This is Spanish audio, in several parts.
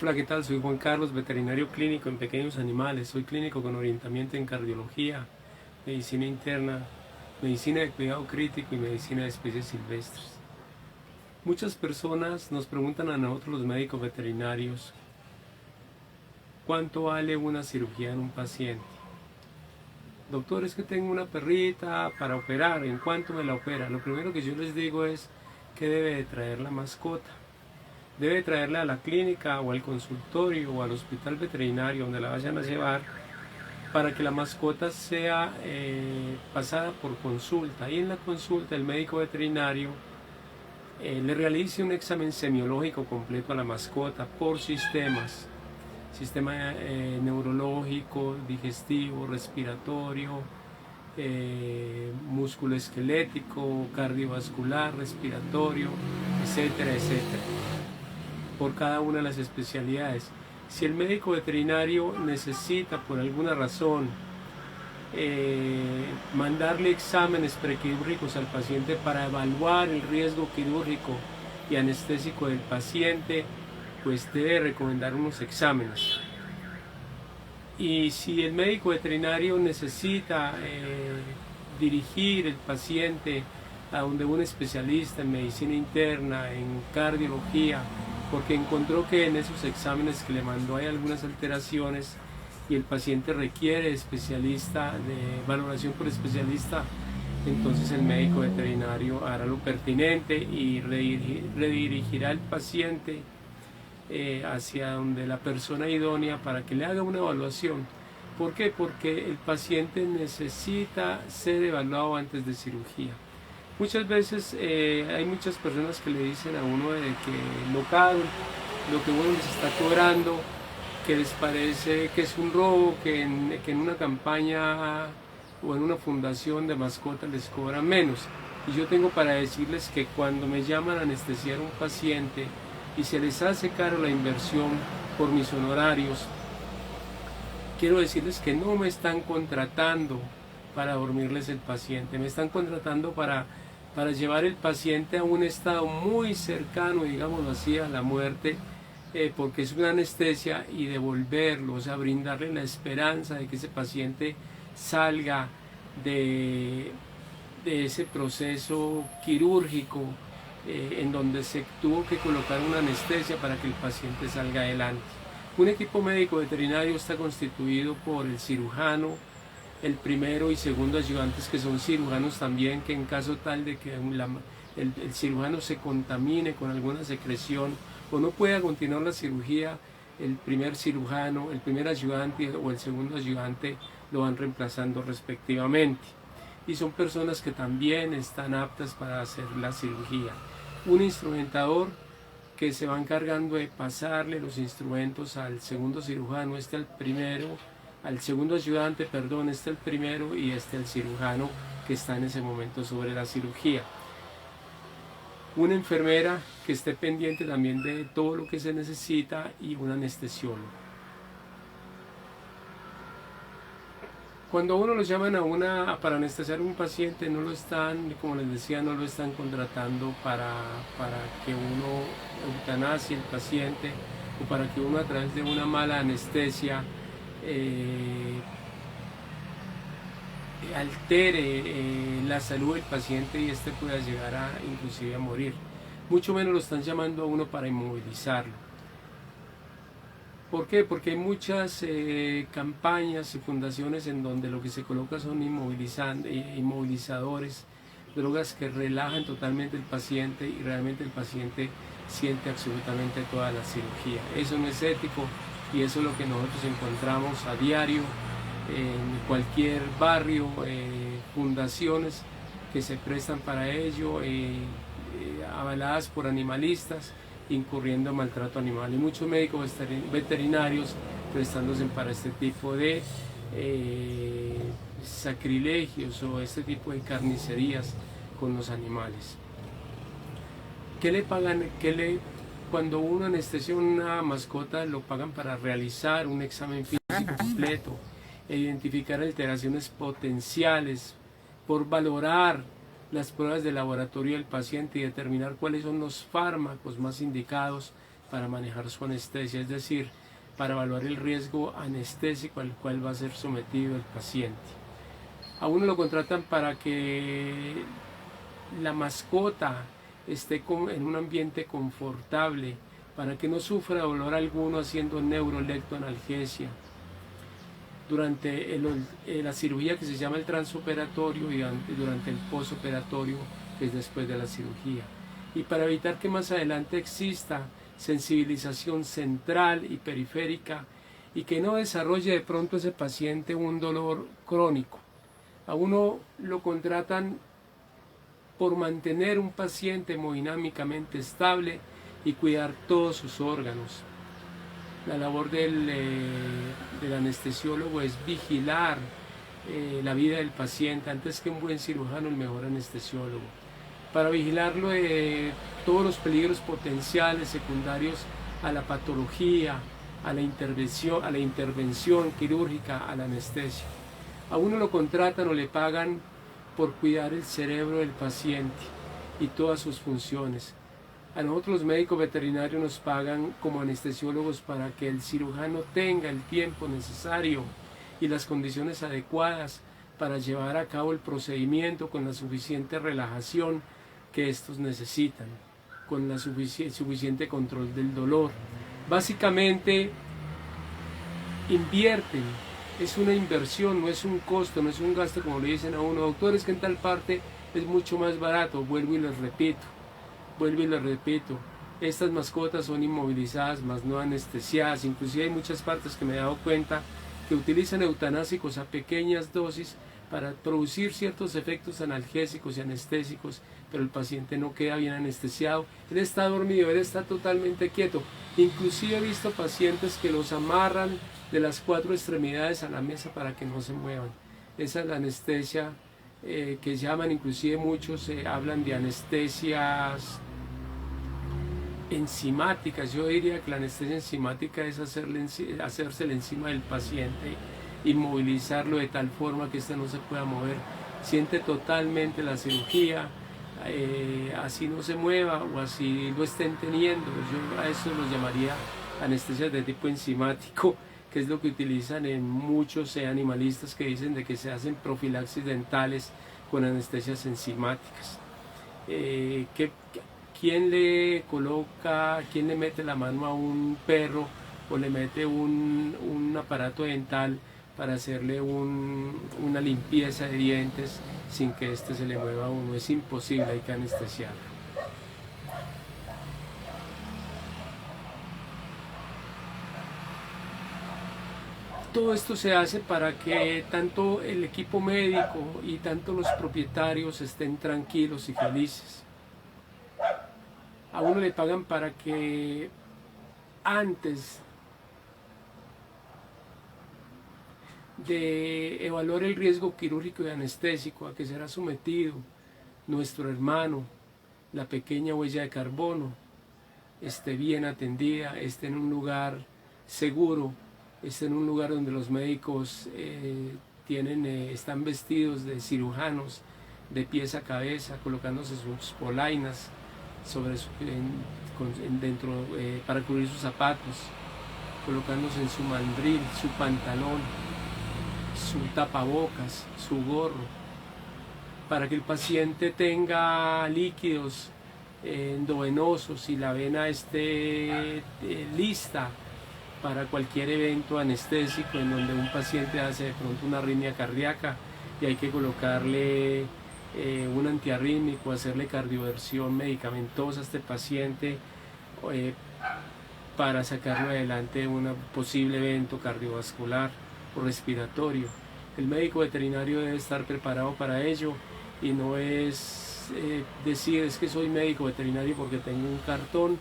Hola, ¿qué tal? Soy Juan Carlos, veterinario clínico en pequeños animales. Soy clínico con orientamiento en cardiología, medicina interna, medicina de cuidado crítico y medicina de especies silvestres. Muchas personas nos preguntan a nosotros los médicos veterinarios cuánto vale una cirugía en un paciente. Doctor, es que tengo una perrita para operar, ¿en cuánto me la opera? Lo primero que yo les digo es que debe de traer la mascota. Debe traerla a la clínica o al consultorio o al hospital veterinario donde la vayan a llevar para que la mascota sea pasada por consulta. Y en la consulta el médico veterinario le realice un examen semiológico completo a la mascota por sistemas. Sistema neurológico, digestivo, respiratorio, músculo esquelético, cardiovascular, respiratorio, etcétera, etcétera, por cada una de las especialidades. Si el médico veterinario necesita por alguna razón mandarle exámenes prequirúrgicos al paciente para evaluar el riesgo quirúrgico y anestésico del paciente, pues debe recomendar unos exámenes. Y si el médico veterinario necesita dirigir el paciente a donde un especialista en medicina interna, en cardiología, porque encontró que en esos exámenes que le mandó hay algunas alteraciones y el paciente requiere especialista, de valoración por especialista, entonces el médico veterinario hará lo pertinente y redirigirá al paciente hacia donde la persona idónea para que le haga una evaluación. ¿Por qué? Porque el paciente necesita ser evaluado antes de cirugía. Muchas veces hay muchas personas que le dicen a uno de que lo caro, lo que uno les está cobrando, que les parece que es un robo, que en una campaña o en una fundación de mascotas les cobran menos. Y yo tengo para decirles que cuando me llaman a anestesiar a un paciente y se les hace caro la inversión por mis honorarios, quiero decirles que no me están contratando para dormirles el paciente, me están contratando para llevar el paciente a un estado muy cercano, digámoslo así, a la muerte, porque es una anestesia, y devolverlo, o sea, brindarle la esperanza de que ese paciente salga de ese proceso quirúrgico en donde se tuvo que colocar una anestesia para que el paciente salga adelante. Un equipo médico veterinario está constituido por el cirujano, el primero y segundo ayudantes, que son cirujanos también, que en caso tal de que el cirujano se contamine con alguna secreción o no pueda continuar la cirugía, el primer cirujano, el primer ayudante o el segundo ayudante lo van reemplazando respectivamente. Y son personas que también están aptas para hacer la cirugía. Un instrumentador que se va encargando de pasarle los instrumentos al segundo cirujano, al segundo ayudante, perdón, el primero, y el cirujano que está en ese momento sobre la cirugía. Una enfermera que esté pendiente también de todo lo que se necesita y un anestesiólogo. Cuando uno lo llaman para anestesiar a un paciente, no lo están, como les decía, no lo están contratando para que uno eutanasie al paciente o para que uno, a través de una mala anestesia, altere la salud del paciente y este pueda llegar inclusive a morir. Mucho menos lo están llamando a uno para inmovilizarlo. ¿Por qué? Porque hay muchas campañas y fundaciones en donde lo que se coloca son inmovilizadores, drogas que relajan totalmente el paciente y realmente el paciente siente absolutamente toda la cirugía. Eso no es ético y eso es lo que nosotros encontramos a diario en cualquier barrio, fundaciones que se prestan para ello, avaladas por animalistas, incurriendo en maltrato animal, y muchos médicos veterinarios prestándose para este tipo de sacrilegios o este tipo de carnicerías con los animales. ¿Qué le pagan? Cuando uno anestesia una mascota, lo pagan para realizar un examen físico completo, identificar alteraciones potenciales, por valorar las pruebas de laboratorio del paciente y determinar cuáles son los fármacos más indicados para manejar su anestesia, es decir, para evaluar el riesgo anestésico al cual va a ser sometido el paciente. A uno lo contratan para que la mascota esté en un ambiente confortable, para que no sufra dolor alguno haciendo neuroleptoanalgesia. Durante la cirugía que se llama el transoperatorio y durante el posoperatorio, que es después de la cirugía. Y para evitar que más adelante exista sensibilización central y periférica y que no desarrolle de pronto ese paciente un dolor crónico. A uno lo contratan por mantener un paciente hemodinámicamente estable y cuidar todos sus órganos. La labor del anestesiólogo es vigilar la vida del paciente, antes que un buen cirujano, el mejor anestesiólogo, para vigilarlo de todos los peligros potenciales secundarios a la patología, a la intervención quirúrgica, a la anestesia. A uno lo contratan o le pagan por cuidar el cerebro del paciente y todas sus funciones. A nosotros los médicos veterinarios nos pagan como anestesiólogos para que el cirujano tenga el tiempo necesario y las condiciones adecuadas para llevar a cabo el procedimiento con la suficiente relajación que estos necesitan, con la suficiente control del dolor. Básicamente invierten, es una inversión, no es un costo, no es un gasto como le dicen a uno, doctores, que en tal parte es mucho más barato. Vuelvo y les repito, estas mascotas son inmovilizadas, más no anestesiadas. Inclusive hay muchas partes que me he dado cuenta que utilizan eutanásicos a pequeñas dosis para producir ciertos efectos analgésicos y anestésicos, pero el paciente no queda bien anestesiado, él está dormido, él está totalmente quieto. Inclusive he visto pacientes que los amarran de las 4 extremidades a la mesa para que no se muevan. Esa es la anestesia que llaman, inclusive muchos hablan de anestesias enzimáticas. Yo diría que la anestesia enzimática es hacérsele encima del paciente, inmovilizarlo de tal forma que éste no se pueda mover, siente totalmente la cirugía, así no se mueva o así lo estén teniendo. Yo a eso lo llamaría anestesias de tipo enzimático, que es lo que utilizan en muchos animalistas, que dicen de que se hacen profilaxis dentales con anestesias enzimáticas. ¿Quién le mete la mano a un perro o le mete un aparato dental para hacerle una limpieza de dientes sin que éste se le mueva a uno? Es imposible, hay que anestesiarlo. Todo esto se hace para que tanto el equipo médico y tanto los propietarios estén tranquilos y felices. A uno le pagan para que antes de evaluar el riesgo quirúrgico y anestésico a que será sometido nuestro hermano, la pequeña huella de carbono, esté bien atendida, esté en un lugar seguro, esté en un lugar donde los médicos están vestidos de cirujanos de pies a cabeza, colocándose sus polainas para cubrir sus zapatos, colocándose en su mandril, su pantalón, su tapabocas, su gorro, para que el paciente tenga líquidos endovenosos y la vena esté lista para cualquier evento anestésico en donde un paciente hace de pronto una arritmia cardíaca y hay que colocarle un antiarrítmico, hacerle cardioversión medicamentosa a este paciente para sacarlo adelante de un posible evento cardiovascular o respiratorio. El médico veterinario debe estar preparado para ello y no es decir es que soy médico veterinario porque tengo un cartón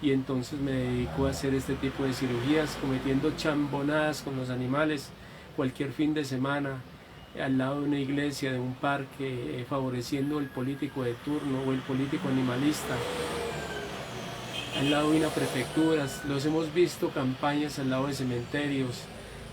y entonces me dedico a hacer este tipo de cirugías, cometiendo chambonadas con los animales cualquier fin de semana al lado de una iglesia, de un parque, favoreciendo el político de turno o el político animalista, al lado de una prefectura. Los hemos visto campañas al lado de cementerios,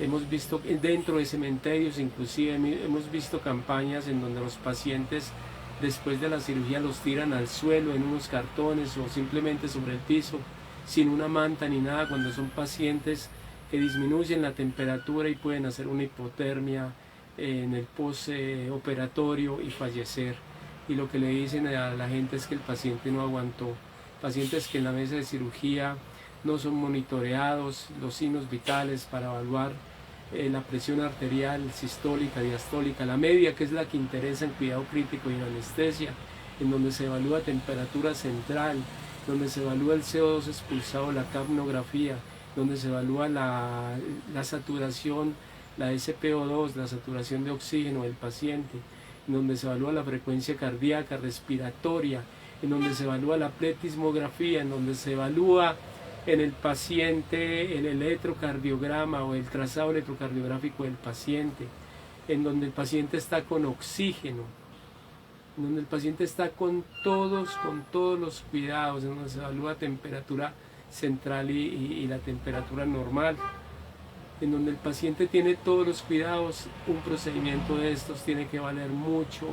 hemos visto dentro de cementerios, inclusive hemos visto campañas en donde los pacientes después de la cirugía los tiran al suelo en unos cartones o simplemente sobre el piso sin una manta ni nada, cuando son pacientes que disminuyen la temperatura y pueden hacer una hipotermia en el postoperatorio y fallecer. Y lo que le dicen a la gente es que el paciente no aguantó. Pacientes que en la mesa de cirugía no son monitoreados los signos vitales para evaluar la presión arterial, sistólica, diastólica, la media, que es la que interesa en cuidado crítico y en anestesia, en donde se evalúa temperatura central, donde se evalúa el CO2 expulsado, la capnografía, donde se evalúa la saturación, la SpO2, la saturación de oxígeno del paciente, en donde se evalúa la frecuencia cardíaca, respiratoria, en donde se evalúa la pletismografía, en donde se evalúa en el paciente el electrocardiograma o el trazado electrocardiográfico del paciente, en donde el paciente está con oxígeno, en donde el paciente está con todos los cuidados, en donde se evalúa temperatura central y la temperatura normal, en donde el paciente tiene todos los cuidados. Un procedimiento de estos tiene que valer mucho,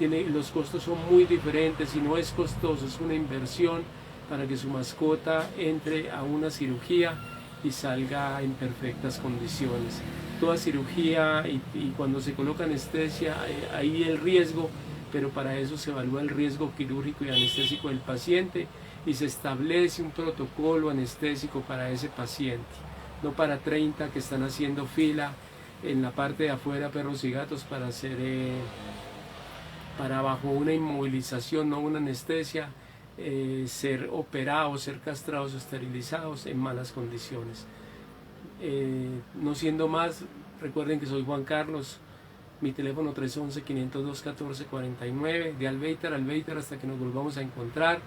los costos son muy diferentes y no es costoso, es una inversión para que su mascota entre a una cirugía y salga en perfectas condiciones. Toda cirugía y cuando se coloca anestesia hay el riesgo, pero para eso se evalúa el riesgo quirúrgico y anestésico del paciente y se establece un protocolo anestésico para ese paciente, no para 30 que están haciendo fila en la parte de afuera, perros y gatos, para hacer para bajo una inmovilización, no una anestesia, ser operados, ser castrados o esterilizados en malas condiciones. No siendo más, recuerden que soy Juan Carlos, mi teléfono 311-502-1449, de Alveiter hasta que nos volvamos a encontrar.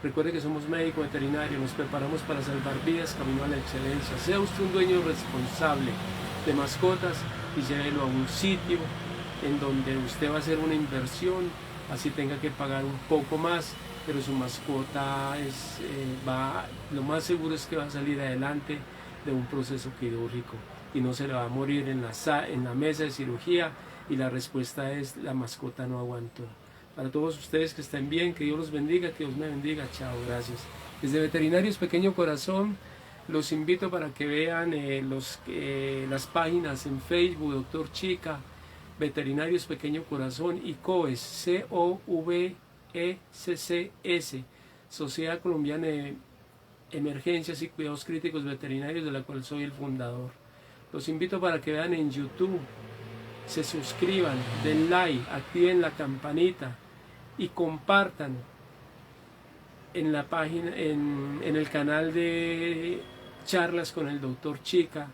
Recuerde que somos médico veterinario, nos preparamos para salvar vidas, camino a la excelencia. Sea usted un dueño responsable de mascotas y llévelo a un sitio en donde usted va a hacer una inversión, así tenga que pagar un poco más, pero su mascota lo más seguro es que va a salir adelante de un proceso quirúrgico y no se le va a morir en la mesa de cirugía, y la respuesta es: la mascota no aguantó. Para todos ustedes que estén bien, que Dios los bendiga, que Dios me bendiga. Chao, gracias. Desde Veterinarios Pequeño Corazón los invito para que vean las páginas en Facebook, Doctor Chica, Veterinarios Pequeño Corazón, y COVES, COVECCS, Sociedad Colombiana de Emergencias y Cuidados Críticos Veterinarios, de la cual soy el fundador. Los invito para que vean en YouTube, se suscriban, den like, activen la campanita y compartan en la página, en el canal de Charlas con el Doctor Chica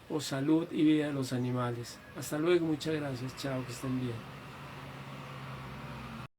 o Salud y Vida de los Animales. Hasta luego, muchas gracias, chao, que estén bien.